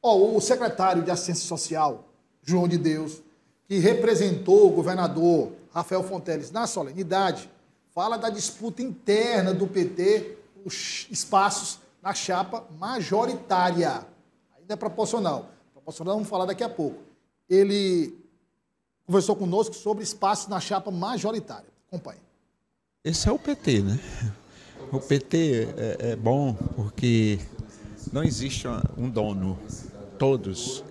Ó, o secretário de Assistência Social, João de Deus, que representou o governador Rafael Fonteles na solenidade, fala da disputa interna do PT, os espaços na chapa majoritária. Ainda é proporcional. Proporcional vamos falar daqui a pouco. Ele conversou conosco sobre espaços na chapa majoritária. Acompanhe. Esse é o PT, né? O PT é bom porque não existe um dono. Todos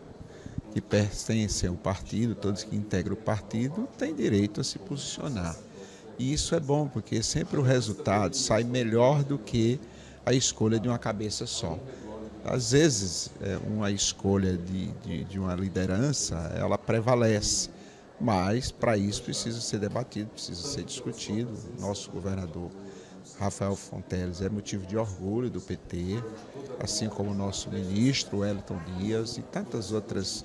que pertencem ao partido, todos que integram o partido, têm direito a se posicionar. E isso é bom, porque sempre o resultado sai melhor do que a escolha de uma cabeça só. Às vezes, uma escolha de uma liderança, ela prevalece, mas para isso precisa ser debatido, precisa ser discutido. Nosso governador Rafael Fonteles é motivo de orgulho do PT, assim como o nosso ministro Wellington Dias e tantas outras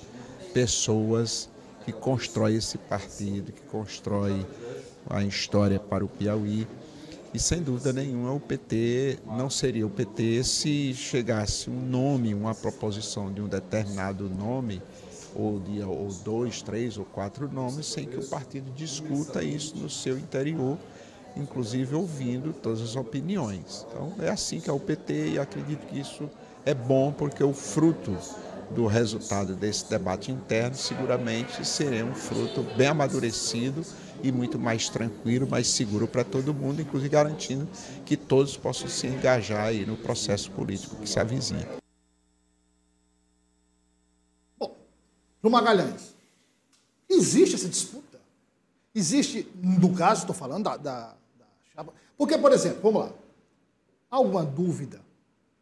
pessoas que constroem esse partido, que constroem a história para o Piauí. E sem dúvida nenhuma o PT não seria o PT se chegasse um nome, uma proposição de um determinado nome, ou 2, 3 ou 4 nomes, sem que o partido discuta isso no seu interior, inclusive ouvindo todas as opiniões. Então é assim que é o PT e acredito que isso é bom porque o fruto do resultado desse debate interno seguramente seria um fruto bem amadurecido e muito mais tranquilo, mais seguro para todo mundo, inclusive garantindo que todos possam se engajar aí no processo político que se avizinha. Bom, João Magalhães, existe essa disputa? Existe, no caso, estou falando da chapa. Porque, por exemplo, vamos lá, alguma dúvida,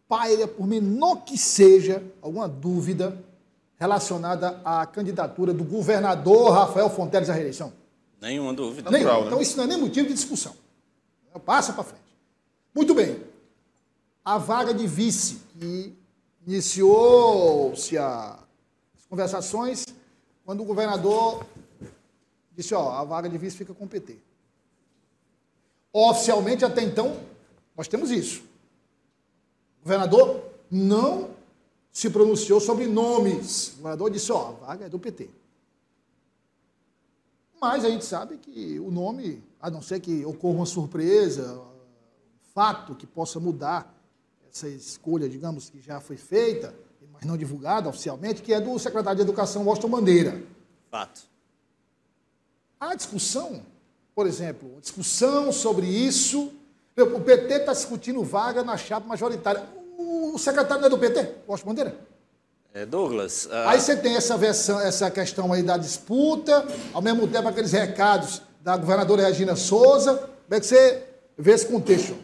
paira, por menor que seja, alguma dúvida relacionada à candidatura do governador Rafael Fonteles à reeleição? Nenhuma dúvida. Nenhuma. Então isso não é nem motivo de discussão. Passa para frente. Muito bem. A vaga de vice, que iniciou-se as conversações quando o governador disse, ó, a vaga de vice fica com o PT. Oficialmente, até então, nós temos isso. O governador não se pronunciou sobre nomes. O governador disse, ó, a vaga é do PT. Mas a gente sabe que o nome, a não ser que ocorra uma surpresa, um fato que possa mudar essa escolha, digamos, que já foi feita, mas não divulgada oficialmente, que é do secretário de Educação, Washington Bandeira. Fato. Há discussão, por exemplo, discussão sobre isso. O PT está discutindo vaga na chapa majoritária. O secretário não é do PT, Washington Bandeira? Douglas... Aí você tem essa questão aí da disputa, ao mesmo tempo aqueles recados da governadora Regina Souza. Como é que você vê esse contexto?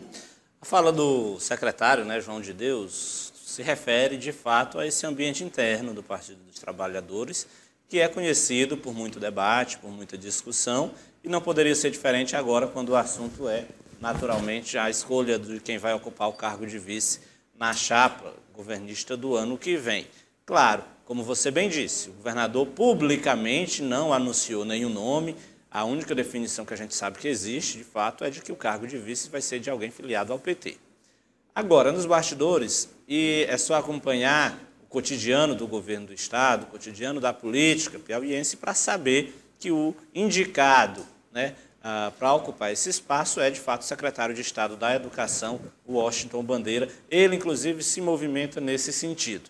A fala do secretário, né, João de Deus, se refere, de fato, a esse ambiente interno do Partido dos Trabalhadores, que é conhecido por muito debate, por muita discussão, e não poderia ser diferente agora quando o assunto é, naturalmente, a escolha de quem vai ocupar o cargo de vice na chapa governista do ano que vem. Claro, como você bem disse, o governador publicamente não anunciou nenhum nome. A única definição que a gente sabe que existe, de fato, é de que o cargo de vice vai ser de alguém filiado ao PT. Agora, nos bastidores, e é só acompanhar o cotidiano do governo do Estado, o cotidiano da política piauiense, para saber que o indicado, né, para ocupar esse espaço é, de fato, o secretário de Estado da Educação, o Washington Bandeira. Ele, inclusive, se movimenta nesse sentido.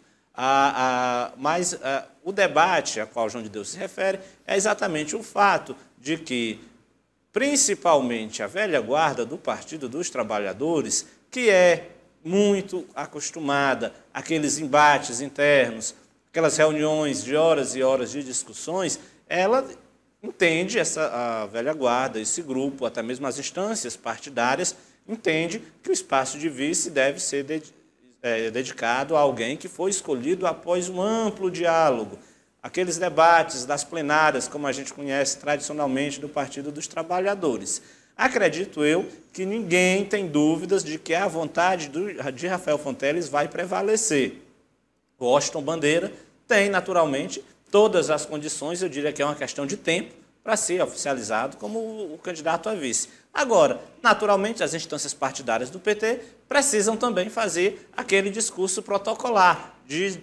Mas o debate a qual João de Deus se refere é exatamente o fato de que, principalmente, a velha guarda do Partido dos Trabalhadores, que é muito acostumada àqueles embates internos, aquelas reuniões de horas e horas de discussões, ela entende, a velha guarda, esse grupo, até mesmo as instâncias partidárias, entende que o espaço de vice deve ser dedicado a alguém que foi escolhido após um amplo diálogo. Aqueles debates das plenárias, como a gente conhece tradicionalmente do Partido dos Trabalhadores. Acredito eu que ninguém tem dúvidas de que a vontade de Rafael Fonteles vai prevalecer. O Washington Bandeira tem, naturalmente, todas as condições, eu diria que é uma questão de tempo, para ser oficializado como o candidato a vice. Agora, naturalmente, as instâncias partidárias do PT precisam também fazer aquele discurso protocolar de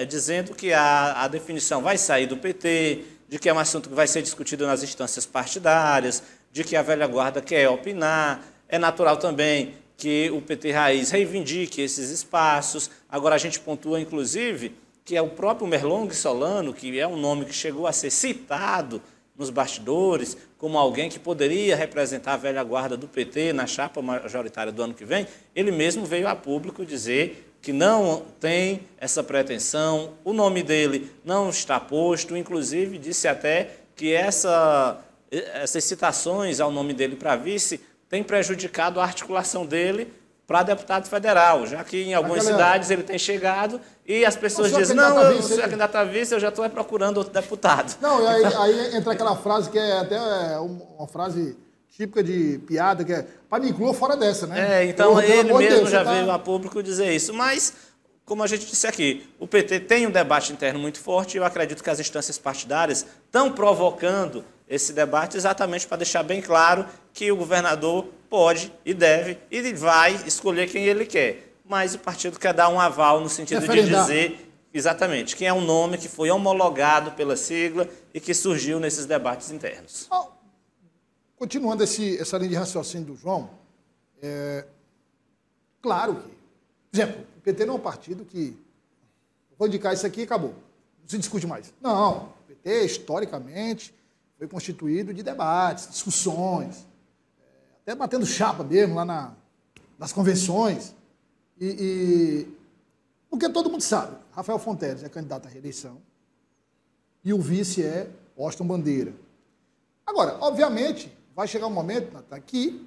dizendo que a definição vai sair do PT, de que é um assunto que vai ser discutido nas instâncias partidárias, de que a velha guarda quer opinar. É natural também que o PT Raiz reivindique esses espaços. Agora a gente pontua, inclusive, que é o próprio Merlong Solano, que é um nome que chegou a ser citado nos bastidores como alguém que poderia representar a velha guarda do PT na chapa majoritária do ano que vem. Ele mesmo veio a público dizer que não tem essa pretensão, o nome dele não está posto, inclusive disse até que essas citações ao nome dele para vice têm prejudicado a articulação dele para deputado federal, já que em algumas cidades ele tem chegado e as pessoas dizem, não, eu não sou candidato a vice, eu já estou procurando outro deputado. Não, e aí entra aquela frase que é até uma frase típica de piada, que é, para me incluir fora dessa, né? Então ele mesmo já veio a público dizer isso. Mas, como a gente disse aqui, o PT tem um debate interno muito forte e eu acredito que as instâncias partidárias estão provocando esse debate exatamente para deixar bem claro que o governador pode e deve e vai escolher quem ele quer. Mas o partido quer dar um aval no sentido de dizer exatamente quem é um nome que foi homologado pela sigla e que surgiu nesses debates internos. Continuando essa linha de raciocínio do João, claro que, por exemplo, o PT não é um partido que vou indicar isso aqui e acabou, não se discute mais. Não, o PT, historicamente, foi constituído de debates, discussões, até batendo chapa mesmo lá nas convenções. Porque todo mundo sabe, Rafael Fonteles é candidato à reeleição e o vice é Washington Bandeira. Agora, obviamente, vai chegar um momento, Natan, que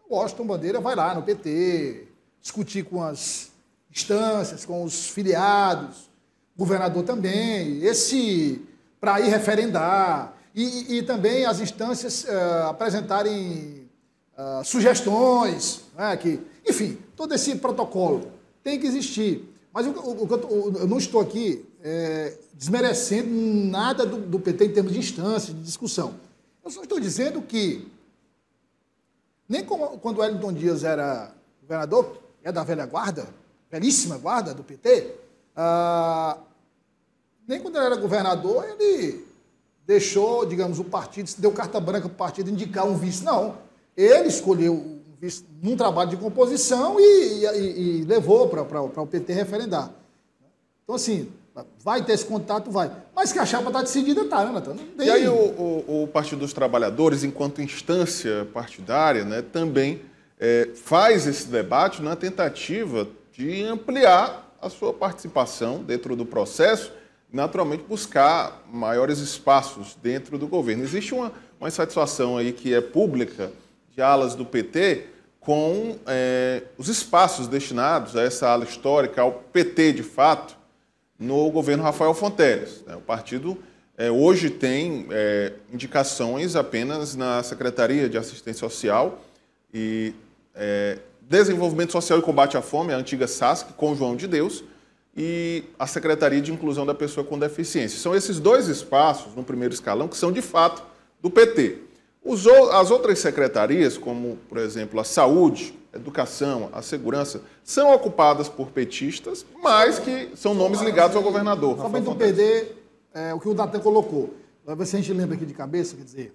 o Washington Bandeira vai lá no PT, discutir com as instâncias, com os filiados, o governador também, para ir referendar, e também as instâncias apresentarem sugestões, né, enfim, todo esse protocolo tem que existir. Mas eu não estou aqui desmerecendo nada do PT em termos de instância, de discussão. Eu só estou dizendo que, nem quando o Wellington Dias era governador, da velha guarda, velhíssima guarda do PT, nem quando ele era governador, ele deixou, digamos, o partido, deu carta branca para o partido indicar um vice. Não, ele escolheu um vice num trabalho de composição e levou para o PT referendar. Então, assim, vai ter esse contato, vai. Mas que a chapa está decidida, tá, né, Natan? E aí o Partido dos Trabalhadores, enquanto instância partidária, né, também faz esse debate na tentativa de ampliar a sua participação dentro do processo, naturalmente buscar maiores espaços dentro do governo. Existe uma insatisfação aí que é pública de alas do PT com os espaços destinados a essa ala histórica, ao PT de fato, no governo Rafael Fonteles. O partido hoje tem indicações apenas na Secretaria de Assistência Social e Desenvolvimento Social e Combate à Fome, a antiga SASC, com João de Deus, e a Secretaria de Inclusão da Pessoa com Deficiência. São esses dois espaços, no primeiro escalão, que são de fato do PT. As outras secretarias, como, por exemplo, a Saúde, a Educação, a Segurança, são ocupadas por petistas, mas que são nomes ligados ao governador. Só para não perder o que o Natan colocou. Vai ver se a gente lembra aqui de cabeça, quer dizer,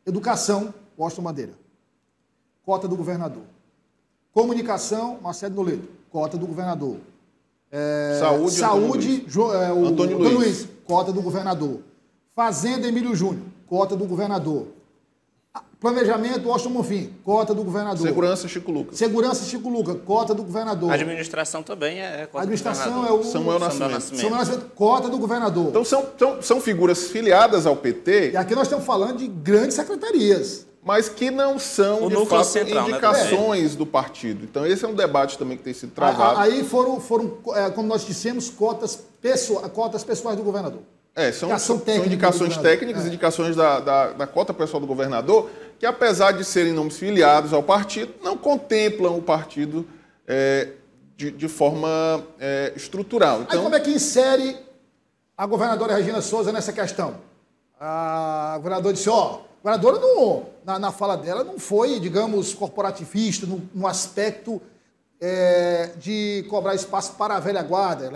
Educação, Washington Bandeira, cota do governador. Comunicação, Marcelo Noleto, cota do governador. Saúde, Antônio Luiz, cota do governador. Fazenda, Emílio Júnior, cota do governador. Planejamento, Washington Bonfim, cota do governador. Segurança, Chico Lucas. Segurança, Chico Lucas, cota do governador. Administração também é cota do governador. Administração é o Samuel Nascimento. Samuel Nascimento, cota do governador. Então são figuras filiadas ao PT. E aqui nós estamos falando de grandes secretarias. Mas que não são, de fato, central, indicações do partido. Então esse é um debate também que tem sido travado. Aí foram como nós dissemos, cotas pessoais do governador. São indicações técnicas, indicações da cota pessoal do governador, que apesar de serem nomes filiados ao partido, não contemplam o partido de forma estrutural. Então, aí como é que insere a governadora Regina Souza nessa questão? A governadora disse, a governadora na fala dela não foi, digamos, corporativista, no aspecto de cobrar espaço para a velha guarda.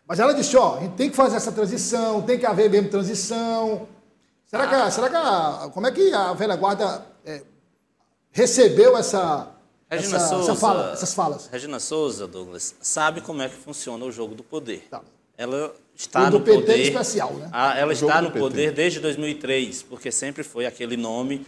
Mas ela disse, ó, a gente tem que fazer essa transição, tem que haver mesmo transição. Como é que a velha guarda recebeu essas falas? Regina Souza, Douglas, sabe como é que funciona o jogo do poder. Tá. Ela está no no poder. PT especial, né? Ela está no poder desde 2003, porque sempre foi aquele nome,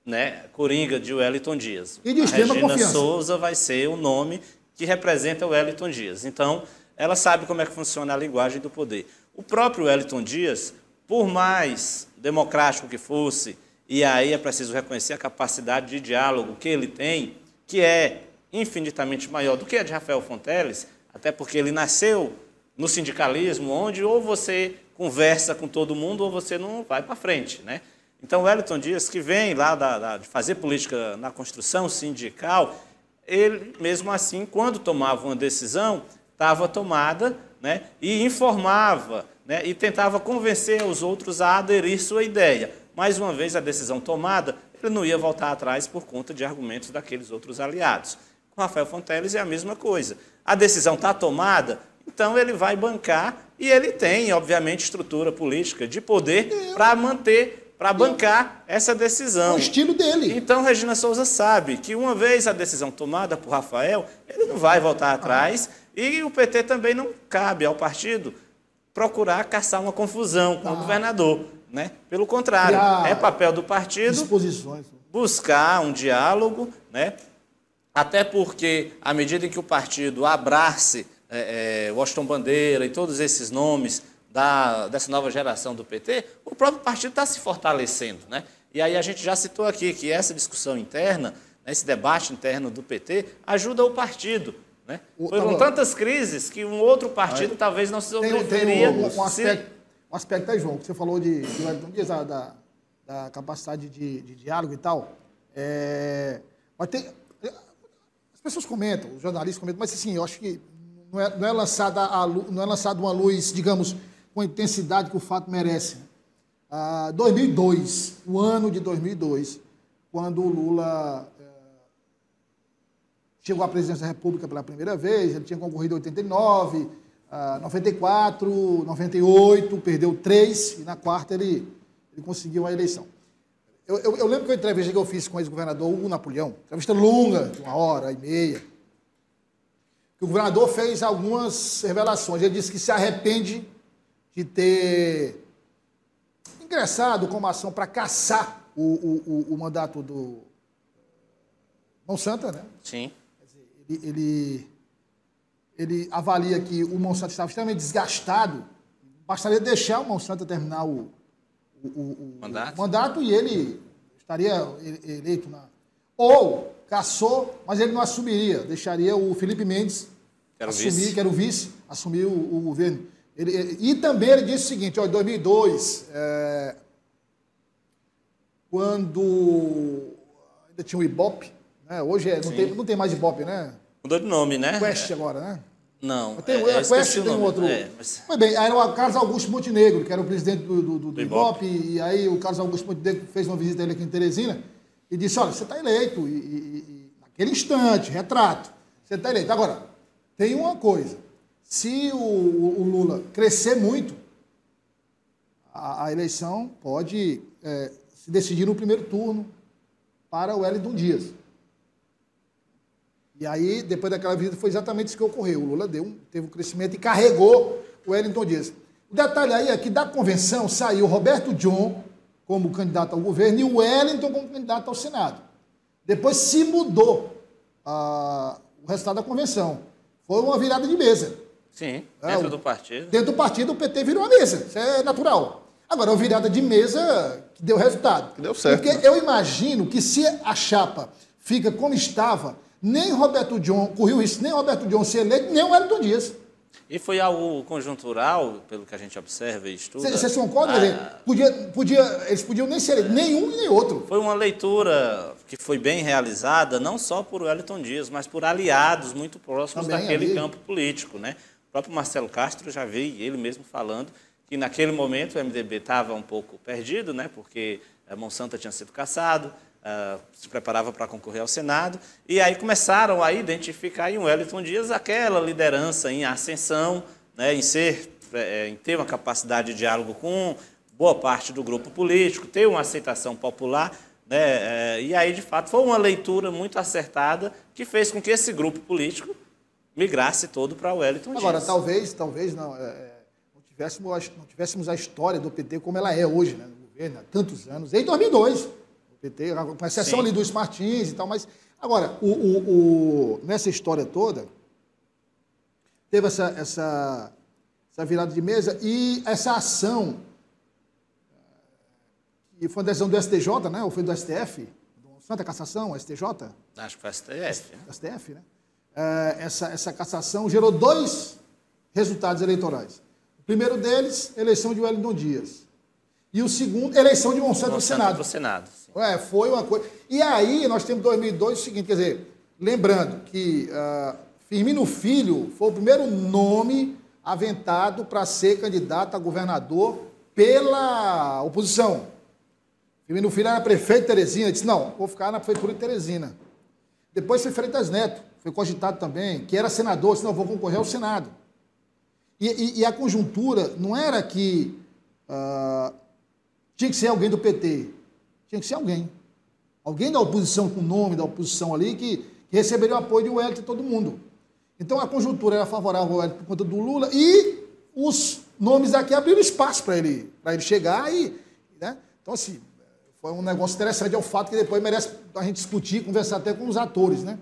né, coringa de Wellington Dias. E de extrema Regina confiança. Souza vai ser o nome que representa o Wellington Dias. Então, ela sabe como é que funciona a linguagem do poder. O próprio Wellington Dias, por mais democrático que fosse, e aí é preciso reconhecer a capacidade de diálogo que ele tem, que é infinitamente maior do que a de Rafael Fonteles, até porque ele nasceu no sindicalismo, onde ou você conversa com todo mundo ou você não vai para frente, né? Então, o Wellington Dias, que vem lá de fazer política na construção sindical, ele, mesmo assim, quando tomava uma decisão, estava tomada, né, e informava, né, e tentava convencer os outros a aderir sua ideia. Mais uma vez, a decisão tomada, ele não ia voltar atrás por conta de argumentos daqueles outros aliados. Com Rafael Fonteles é a mesma coisa. A decisão está tomada, então ele vai bancar e ele tem, obviamente, estrutura política de poder para bancar essa decisão. É o estilo dele. Então, Regina Souza sabe que uma vez a decisão tomada por Rafael, ele não vai voltar atrás e o PT também não cabe ao partido procurar caçar uma confusão com o governador, né? Pelo contrário, é papel do partido buscar um diálogo, né? Até porque, à medida em que o partido abrace Washington Bandeira e todos esses nomes dessa nova geração do PT, o próprio partido está se fortalecendo, né? E aí a gente já citou aqui que essa discussão interna, né, esse debate interno do PT, ajuda o partido, né? Foram tantas crises que um outro partido talvez não se sobreviveria. Um aspecto aí, João, que você falou de da capacidade de diálogo e tal. Mas as pessoas comentam, os jornalistas comentam, mas assim, eu acho que não é lançada uma luz, digamos, com a intensidade que o fato merece. 2002, o ano de 2002, quando o Lula chegou à presidência da República pela primeira vez, ele tinha concorrido em 89, 94, 98, perdeu 3, e na quarta ele conseguiu a eleição. Eu lembro que a entrevista que eu fiz com o ex-governador Hugo Napoleão, entrevista longa, de 1h30, que o governador fez algumas revelações. Ele disse que se arrepende de ter ingressado com uma ação para caçar o mandato do Monsanto, né? Sim. Ele avalia que o Monsanto estava extremamente desgastado, bastaria deixar o Monsanto terminar o mandato e ele estaria eleito ou caçou, mas ele não assumiria, deixaria o Felipe Mendes assumir, que era o vice, assumir o governo. E também ele disse o seguinte, em 2002, quando ainda tinha o Ibope, né? Hoje não tem mais Ibope, né? Mudou de nome, né? Quest agora, né? Não. A Quest tem um outro. Mas bem, aí era o Carlos Augusto Montenegro, que era o presidente do Ibope, e aí o Carlos Augusto Montenegro fez uma visita a ele aqui em Teresina e disse, olha, você está eleito, e naquele instante, retrato, você está eleito. Agora, tem uma coisa, se o Lula crescer muito, a eleição pode se decidir no primeiro turno para o Wellington Dias. E aí, depois daquela visita, foi exatamente isso que ocorreu. O Lula teve um crescimento e carregou o Wellington Dias. O detalhe aí é que da convenção saiu Roberto John como candidato ao governo e o Wellington como candidato ao Senado. Depois se mudou o resultado da convenção. Foi uma virada de mesa. Sim, dentro do partido. Dentro do partido, o PT virou a mesa. Isso é natural. Agora, uma virada de mesa que deu resultado. Que deu certo. Porque eu imagino que se a chapa fica como estava, nem Roberto John, correu isso, nem Roberto John ser eleito, nem o Wellington Dias. E foi algo conjuntural, pelo que a gente observa e estuda. Vocês concordam? Eles podiam nem ser eleitos, nenhum nem outro. Foi uma leitura que foi bem realizada, não só por Wellington Dias, mas por aliados muito próximos daquele campo político, né? O próprio Marcelo Castro, já vi ele mesmo falando que naquele momento o MDB estava um pouco perdido, né? Porque Monsanto tinha sido cassado, se preparava para concorrer ao Senado, e aí começaram a identificar em Wellington Dias aquela liderança em ascensão, né, em ter uma capacidade de diálogo com boa parte do grupo político, ter uma aceitação popular, né, e aí, de fato, foi uma leitura muito acertada que fez com que esse grupo político migrasse todo para Wellington Dias. Agora, talvez não tivéssemos a história do PT como ela é hoje, né, no governo, há tantos anos, em 2002, o PT, com exceção ali do Martins e tal, mas, agora, nessa história toda, teve essa virada de mesa e essa ação, que foi uma decisão do STJ, né, ou foi do STF, do Santa Cassação, STJ? Acho que foi STF. STF, né? Essa cassação gerou 2 resultados eleitorais. O primeiro deles, eleição de Wellington Dias. E o segundo, eleição de Monsanto para o Senado. Foi uma coisa. E aí, nós temos 2002 o seguinte, quer dizer, lembrando que Firmino Filho foi o primeiro nome aventado para ser candidato a governador pela oposição. Firmino Filho era prefeito de Teresina, disse, não, vou ficar na prefeitura de Teresina. Depois foi Freitas Neto, foi cogitado também, que era senador, disse, não, vou concorrer ao Senado. E a conjuntura não era que tinha que ser alguém do PT, tinha que ser alguém da oposição, com o nome da oposição ali, que receberia o apoio de Wellington e todo mundo. Então a conjuntura era favorável ao Wellington por conta do Lula e os nomes aqui abriram espaço para ele chegar e, né? Então, assim, foi um negócio interessante, é o fato que depois merece a gente discutir, conversar até com os atores, né?